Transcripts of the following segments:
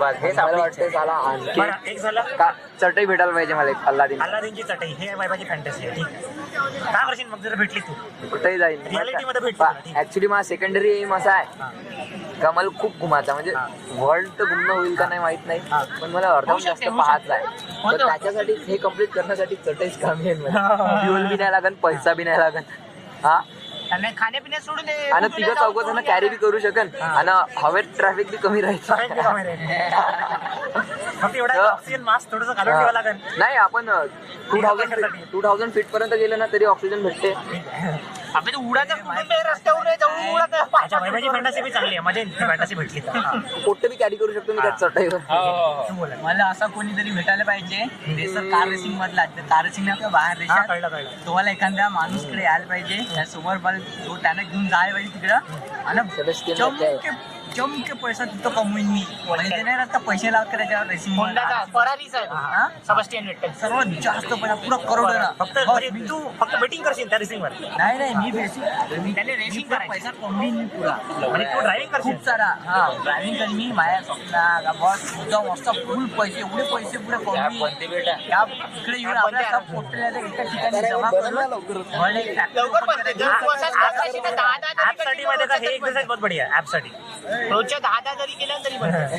बस हे मला वाटतं झाला आणखी एक झालं का चटई भेटायला पाहिजे मला एक अल्लादीन. अल्लादीनची चटई हे माझी फॅन्टसी आहे. ठीक काय करशील मग जर भेटली तू कुठेही जाईल रियालिटी मध्ये भेटली. ऍक्च्युली माझा सेकंडरी एम असा आहे का मला खूप घुमायचा म्हणजे वर्ल्ड तर घुमणं होईल का नाही माहित नाही पण मला अर्धा जास्त पाहायचं आहे. तर त्याच्यासाठी हे कम्प्लीट करण्यासाठी चटईच कामी आहे. फ्युल बी नाही लागन पैसा बी नाही लागन. हा आणि खाण्यापिण्यात सोडून दे आणि तिघं चौघ जण कॅरी बी करू शकन आणि हवेत ट्रॅफिक बी कमी राहायचं. फक्त एवढा ऑक्सिजन मास्क थोडंसं घालून ठेवावं लागेल. नाही आपण 2000 फीट पर्यंत गेलं ना तरी ऑक्सिजन भेटते. आपण उडायचं कुठून रस्त्यावर जाऊन उडायचं. अच्छा माझी फॅन्टसी बी चांगली आहे. माझी फॅन्टसी भेटली तर पोट्टे बी कॅरी करू शकतो मी त्या चटईवर. मला असा कोणीतरी भेटायला पाहिजे रेसर कार रेसिंग मधला. कार रेसिंग बाहेर देशात कळलं तुम्हाला एखाद्या माणूसकडे यायला पाहिजे त्या समोर तो त्यांना घेऊन जायला पाहिजे तिकडं आणि जमके पैसा तिथं कमवून मी म्हणजे नाही आता पैसे लावत त्याच्यावर रेसिंग होंडाचा फरारीचा सबस्टियन भेटतं. सर्वात जास्त पैसा पुरा करोड फक्त तू फक्त बेटिंग करशील त्या रेसिंग वर. नाही मी बेसिक त्याने रेसिंग करायची. पैसा कमवीन मी पुरा म्हणजे तू ड्रायव्हिंग करशील खूप सारा. हा ड्रायव्हिंग करेन मी माझ्या स्वप्ना बॉस एकदम मस्त फुल पैसे एवढे पैसे पुरे कमवी इकडे येऊन आपल्या पोट्टे एका ठिकाणी जमा करून लवकर बनते. ऍप साठी माहिती का हे एक्सरसाइज बहुत बढिया ऍप साठी. रोजच्या 10 जरी केल्या तरी बनते.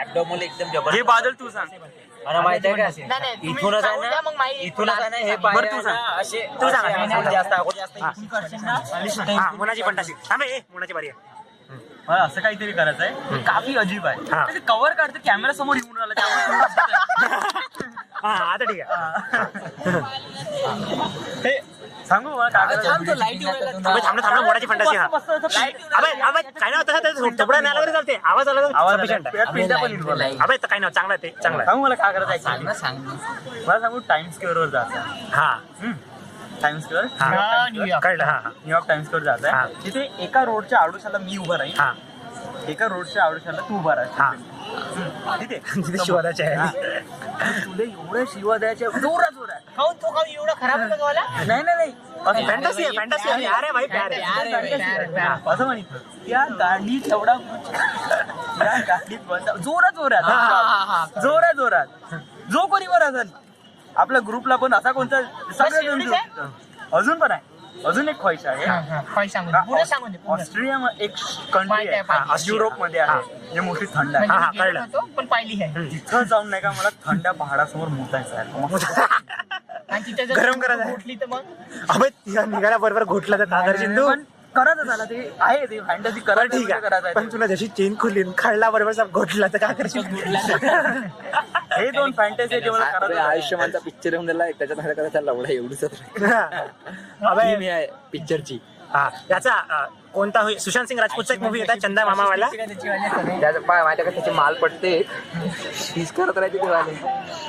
ऍबडोमल एकदम जबरदस्त. हे बादल तू सांग. आणि माहिती आहे का नाही नाही तुम्ही इथूनच आहे सांगून ना द्या मग माहिती. इथूनच आहे ना हे बरं तू सांग. असे तू सांग. असे जास्त करशील ना मोनाची फंटासी थांबे मोनाची बारी आहे. मला असं काहीतरी करायचं आहे काफी अजीब आहे. हा. त्याचे कव्हर काढते कॅमेरा समोर येऊन राहिला त्यामुळे हा आता ठीक आहे. हे सांगू मला काय करायचं. लाईट थांबलं मोनाची फंटासी. हा अबे काय नाव तसं थोडा नाही आला तरी चालते. आवाज आला तर sufficient आहे. अबे तर काय नाव चांगला आहे ते चांगला आहे. सांगू मला काय करायचं मला सांगू टाइम्स स्क्वेअर वर जायचं. हा टाइम्स स्क्वेअर हा कळलं. हा न्यूयॉर्क टाइम्स स्क्वेअर जायचं हा. आहे. तिथे एका रोडच्या आडोशाला मी उभा राहील. हा एका रोडच्या आडोशाला तू उभा राहील. हा तिथे तिथे शिवाराचे आहे. तुला एवढ्या शिवा द्यायच्या जोरात खाऊन तो खाऊन एवढं खराब होतं तुम्हाला. नाही फॅन्टसी आहे फॅन्टसी आहे. अरे भाई प्यार आहे. असं म्हणायचं त्या गाडीत एवढा त्या गाडीत जोरात जो कोणी बरा झाली आपल्या ग्रुपला पण असा कोणता एवढीच आहे? अजून पण आहे. अजून एक ख्वाहिश आहे. काय सांगून दे. पुढे सांगून दे. ऑस्ट्रेलिया एक कंट्री माहिती आहे, आहे माहिती. युरोप मध्ये आहे जे मोठी थंड आहे. हा, म्हणजे कळलं. गेलो नव्हतो, पण पाहिली आहे. तिथं जाऊन नाही का मला थंड पहाडासमोर मोजायचं आहे. आणि तिथे जर गरम करायचं आहे. उठली तर मग अबे निघाल्या बरोबर घोटला तर नागर सिंधू. पण करायचं झाला ते आहे ते फॅन्टसी बरं करायचं ठीक आहे करायचं पण तुला जशी चेन खुली खळला बरोबर सब घोटला तर काय करशील. हे दोन फॅन्टसी आहे जे मला करायचं आहे. आयुष्यमानचा पिक्चर येऊन दिला त्याच्यात हाय करायचा लवडा एवढीच अबे मी आहे पिक्चरची. हा याचा कोणता होईल सुशांत सिंग राजपूतचा एक मूवी येतात चंदा मामावाला. त्याचं पाय माहिती का त्याची माल पडते तीच करत राहते ते वाले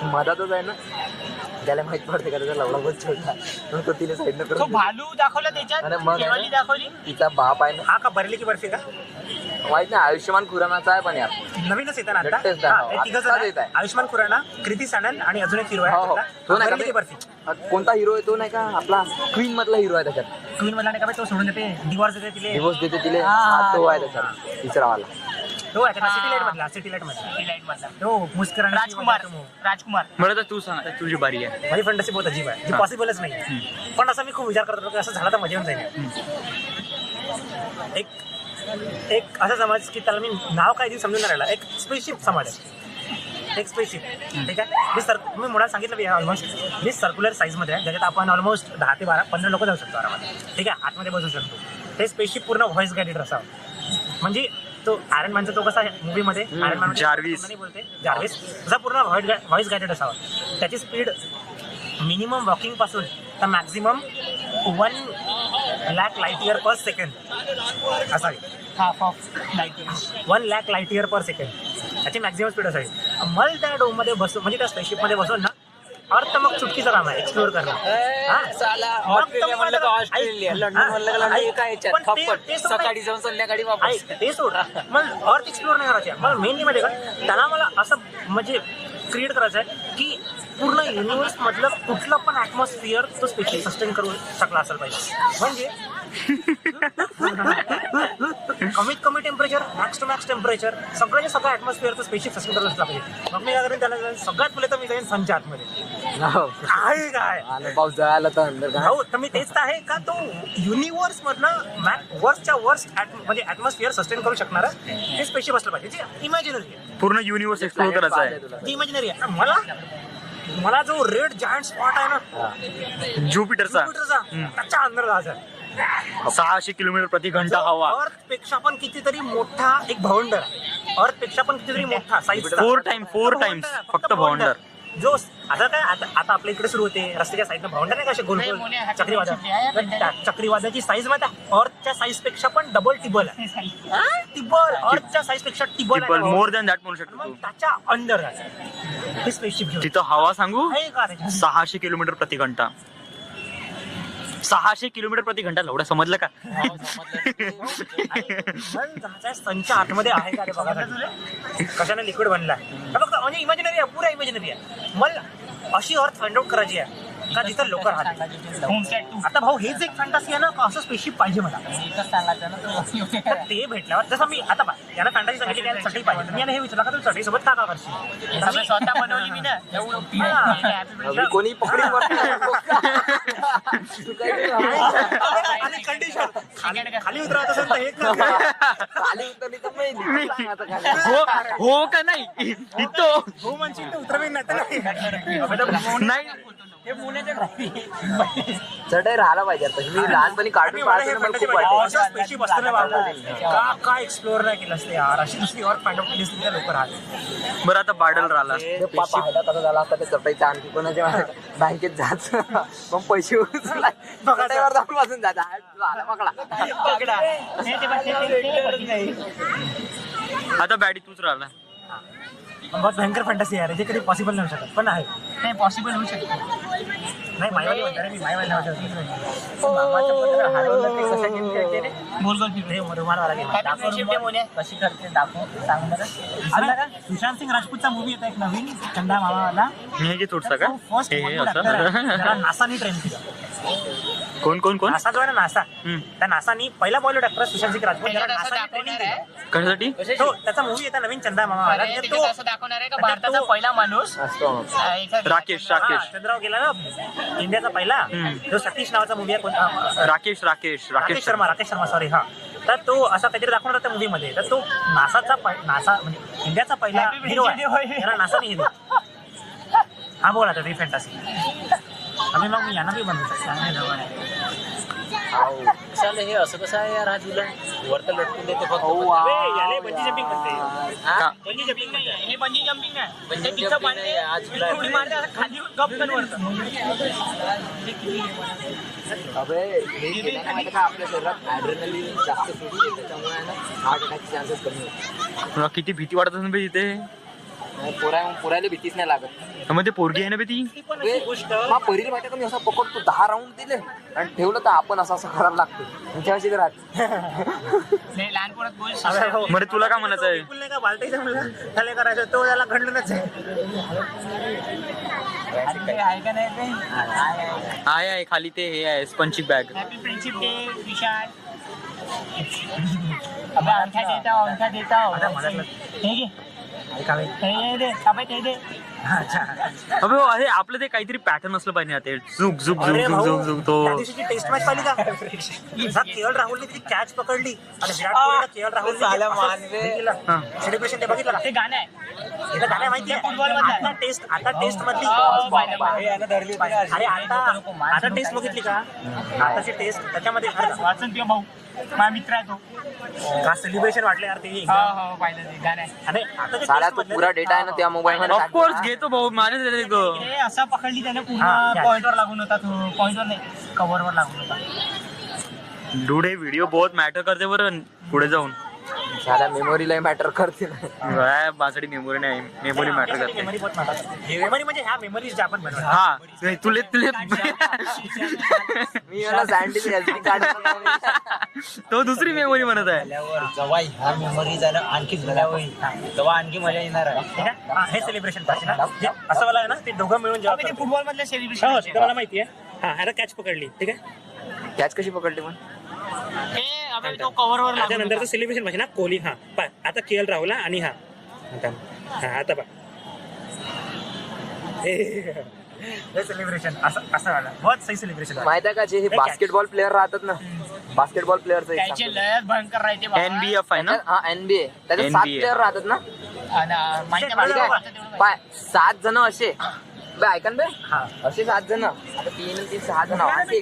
मधातच आहे ना त्याला माहित पडते का त्याचा लवडा बहुत छोटा म्हणून तो तिने साईडनं तो करून भालू दाखवला आणि त्याच्यात मग केवाली दाखवली. तिचा बाप आहे ना हा का बरेली की बर्फी का माहित नाही आयुष्यमान खुरानाचा आहे पण यार नवीनच येतं ना आता. latest हा, आहे. हे तिघं जण आत्ताच आहे. येत आहे. आयुष्मान खुराना कृती सानन आणि अजून एक हिरो हो हो आहे तो नाही बरेली की का बर्फी. कोणता हिरो आहे तो नाही का आपला क्वीन मधला हिरो आहे त्याच्यात क्वीन मधला नाही का बे, तो सोडून देते डिवॉर्स देते तिले. डिवोर्स देते तिले हा, तो आहे त्याच्यात तिसरावाला. तो आहे त्याचा सिटी लाईट मधला सिटी लाईट मधला लाईट मधला तो मुस्कराना राजकुमार. मला तर तू सांग तुझी बारी आहे. माझी फंटसी बहुत अजीब आहे जी पॉसिबलच नाही. पण असं मी खूप विचार करत होतो की असं झालं तर मजा येऊन जाईल. एक असा समाज की त्याला मी नाव काय देऊ समजून नाही राहिला. एक स्पेसशिप समाज आहे. एक स्पेसशिप ठीक आहे. मी मुळात सांगितलं ऑलमोस्ट मी सर्क्युलर साईजमध्ये आहे ज्याच्यात आपण ऑलमोस्ट 10 ते 12-15 लोक जाऊ शकतो आरामात. ठीक आहे आतमध्ये बसू शकतो. ते स्पेसशिप पूर्ण व्हॉइस गायडेड असावं. म्हणजे तो आयरन मॅनचा तो कसा मूवीमध्ये आयरन मॅन जार्विस. बोलते जार्विस तसा पूर्ण व्हॉइस गायडेड असावा. त्याची स्पीड मिनिमम वॉकिंग पासून तर maximum 1,00,000 light year per second असावी. Half of light 1,00,000 light year per second त्याची मॅक्झिमम स्पीड असावी. मला त्या डोममध्ये बसून म्हणजे त्या स्पेसशिपमध्ये बसून ना अर्थ मग चुटकीचं काम आहे एक्सप्लोर करणं. ऑस्ट्रेलिया म्हणलं का ऑस्ट्रेलिया लंडन म्हणलं का लंडन एका याच्यात खपट सकाळी जाऊन संध्याकाळी वापस. ते सोड मग अर्थ एक्सप्लोर नाही करायचे. मला मेनली माहिती का त्याला मला असं म्हणजे क्रिएट करायचं आहे की पूर्ण युनिव्हर्स मधलं कुठलं पण ॲटमॉस्फिअर तो स्पेशली सस्टेन करू शकला असेल पाहिजे. म्हणजे कमीत कमी temperature, max to max temperature, सगळ्याच्या सगळं ॲटमॉस्फिअरचं स्पेसिफिक सिस्टम करायला असला पाहिजे. मग मी काय करेन, त्याला सगळ्यात पहिले तर मी जाईन सनच्या आतमध्ये. आहे काय पाऊस जळाला तर अंदर काय? हो, तर मी तेच तर आहे का तो युनिव्हर्स मधनं वर्स्टच्या वर्स्ट म्हणजे ॲटमॉस्फिअर सस्टेन करू शकणार ते स्पेसिफिक असलं पाहिजे, जे इमॅजिनरी आहे, पूर्ण युनिव्हर्स एक्सप्लोर करायचं आहे. जी इमॅजिनरी आहे. मला जो रेड जायंट स्पॉट आहे ना ज्युपिटरचा ज्युपिटरचा, त्याच्या अंदर जायचं आहे. 600 किलोमीटर प्रति घंटा हवा. अर्थ पेक्षा पण कितीतरी मोठा एक भावंडर आहे. अर्थ पेक्षा पण कितीतरी मोठा साईज, 4 टाइम्स फक्त भावंडर. जो आता काय आता आपल्या इकडे सुरू होते रस्त्याच्या साईडनं भावंडर नाही का, असे गोल गोल चक्रीवादळ. चक्रीवादळाची साईज माहिती आहे, अर्थच्या साईज पेक्षा पण डबल टिबल आहे. टिबल, अर्थच्या साईज पेक्षा टिबल आहे. मोर दॅन दॅट म्हणू शकतो मग तू. त्याच्या अंदर जायचं हे स्पेसशिप घेऊन. तिथं हवा सांगू आहे का त्याच्यात? 600 किलोमीटर प्रति घंटा. 600 किलोमीटर प्रति घंटा एवढं समजलं का? संच्या आतमध्ये आहे का ते बघा कशाने लिक्विड बनलाय. फक्त म्हणजे इमॅजिनरी आहे, पुरा इमॅजिनरी आहे. मला अशी अर्थ फाइंड आउट करायची आहे का जिथं लोक राहतात. आता भाऊ हेच एक फॅन्टसी आहे ना, का असं स्पेसशिप पाहिजे मला. तर ते भेटल्यावर जसं मी आता याला फॅन्टसी सांगितली की चटई पाहिजे, तर मी याला हे विचारलं का तू चटई सोबत का करशील. स्वतः बनवली मी ना. कोणी पकडी आणि कंडिशन खाली उतरवत असेल तर हे खाली उतरली तर पहिली. हो का नाही? इथं हो म्हणशील तर उतरवेन नाही तर नाही. चटई राहायला पाहिजे. आता मी लहानपणी कार्टून पाहतो ना, खूप वाटतं. स्पेसशिप असतं बाबा, का एक्सप्लोर नाही केलं असतं यार. अशी दुसरी और फाइंड आउट केली असती तर लोक राहतात. बरं आता बाडल राहिला. पाहिला कसा झाला असता, ते चटईचा आणखी कोणाच्या बँकेत जायचं पण पैसे उचलाय, चटईवर जाऊन बसून जायचं. पकडा. आता बॅडी तूच राहिला. बहुत भयंकर फॅन्टसी आहे, जे कधी पॉसिबल नाही होऊ शकत, पण आहे. नाही पॉसिबल होऊ शकतो. नाही मायवाली म्हणता रे, मी मायवाली नाव ठेवतो. रुमालवाला गेला. कशी करते दाखव, सांग बरं. सुशांत सिंग राजपूतचा मूवी येतो एक नवीन, चंदा मामावाला. हे घे थोडसा का? फर्स्ट हे असं नासानी ट्रेन केला. कोण नासा जो आहे ना, नासा, हम्म. त्या नासानी पहिला बॉलिवूड ऍक्टर सुशांत सिंग राजपूत त्याला नासानी ट्रेनिंग दिलं. कशासाठी? तो त्याचा मूवी येतो नवीन चंदा मामावाला. तो असं दाखवणार आहे का भारताचा पहिला माणूस असतो. राकेश चंद्राव गेला ना, इंडियाचा पहिला. तो सतीश नावाचा मूवी आहे. राकेश राकेश शर्मा सॉरी. हा, तर तो असा काहीतरी दाखवणार होता मूवी मध्ये. तर तो नासा म्हणजे इंडियाचा पहिला हिरो आहे, त्याला नासाने हिरो. हा बोला तर फॅन्टसी. आम्ही मग मी यांना बी बनवू चालेल. हे असं कसं आहे यार, हा तुला वरत लटकून देते फक्त. याला बंजी जम्पिंग म्हणते. बंजी जम्पिंग म्हणते. हे बंजी जम्पिंग आहे. बंजी जम्पिंग नाही, आज तुला उडी मारते, असं खाली गपकन वरतं. अबे हे केल्याने माहिती का, आपल्या शरीरात ॲड्रेनलिन जास्त सुरू आहे, त्याच्यामुळे आहे ना हार्ट अटॅकचे चान्सेस कमी होतात. तुला किती भीती वाटत असेल बे तिथे. पोरायला भीतीच नाही लागत. मग ते पोरगी आहे ना बे ती. हा पहिली माहिती का, मी असं पकडतो 10 राऊंड दिले आणि ठेवलं तर आपण असं खराब लागतो. तुमच्याशी राहत नाही लहानपणात बोल. बरं तुला काय म्हणायचं आहे? नाही का बालटाईचं म्हणलं त्याला करायचं, तो त्याला घडलंच आहे. आहे का नाही ते? आहे खाली ते हे आहे स्पंचिक बॅग. हॅपी फ्रेंडशिप डे विशाल. अबे अंगठा देता आता मला हे घे. ऐकावे. हे दे अबे ते दे. अच्छा. अबे अरे आपलं ते काहीतरी पॅटर्न असलं पाहिजे ना, ते झुक झुक अरे झुक भाऊ, झुक झुक तो. त्या दिवशीची टेस्ट मॅच पाहिली का? केएल राहुलने ती कॅच पकडली आणि विराट कोहलीला केएल राहुल सेलिब्रेशन ते बघितलं का? ते गाणं आहे. हे गाणं माहिती आहे? आता टेस्ट मधली. अरे आता टेस्ट बघितली का? आताची टेस्ट त्याच्यामध्ये वाचन तुझा भाऊ माझा मित्र आहे तो. का सेलिब्रेशन वाटलं यार ते. हो पाहिलं ते गाणं आहे. आणि आता साला तो पुरा डेटा आहे ना त्या मोबाईल मध्ये. ऑफकोर्स घेतो भाऊ, माझ्याच देतो. हे असा पकडली त्याने पूर्ण हा, पॉइंटवर लागून होता तो. पॉइंटवर नाही कव्हरवर लागून होता. डूड हे व्हिडिओ बहुत मॅटर करते बरं पुढे जाऊन. साला मेमोरीला मॅटर करते ना. माझ्यासाठी मेमोरी नाही, मेमोरी मॅटर करते. मेमरी बहुत महत्वाचं. मेमरी म्हणजे ह्या मेमरीज ज्या आपण बनवतो. हा तुले मी याला सायंटिफिक एसडी कार्ड तो दुसरी मेमोरी म्हणत आहे. जेव्हा ह्या मेमरी झालं आणखी जुन्या होईल तेव्हा आणखी मजा येणार आहे. ठीक आहे. हा, हे सेलिब्रेशन पाहिजे ना, जे असं मला आहे ना, ते दोघं मिळून जेव्हा ते करतो. फुटबॉल मधलं सेलिब्रेशन. हो, ते मला माहिती आहे. हा, आता कॅच पकडली. ठीक आहे. कॅच कशी पकडली पण? तो कव्हरवर त्यानंतरचं सेलिब्रेशन पाहिजे ना कोहली. हा पाय आता के एल राहुल आणि हा आता पाय हे सेलिब्रेशन असं झालं. बहुत सही सेलिब्रेशन. माहित आहे का जे हे बास्केटबॉल प्लेअर राहतात ना, बास्केटबॉल प्लेअरचं त्याचे लयच भयंकर राहते बाबा. NBF आहे ना. हा NBA त्याचे 7 NBA. प्लेअर राहतात ना. आणि माहिती बरोबर. आहे ठीक आहे? पाय 7 जण असे बे ऐका ना बे, हा असे 7 जण आता 3 6 जण असे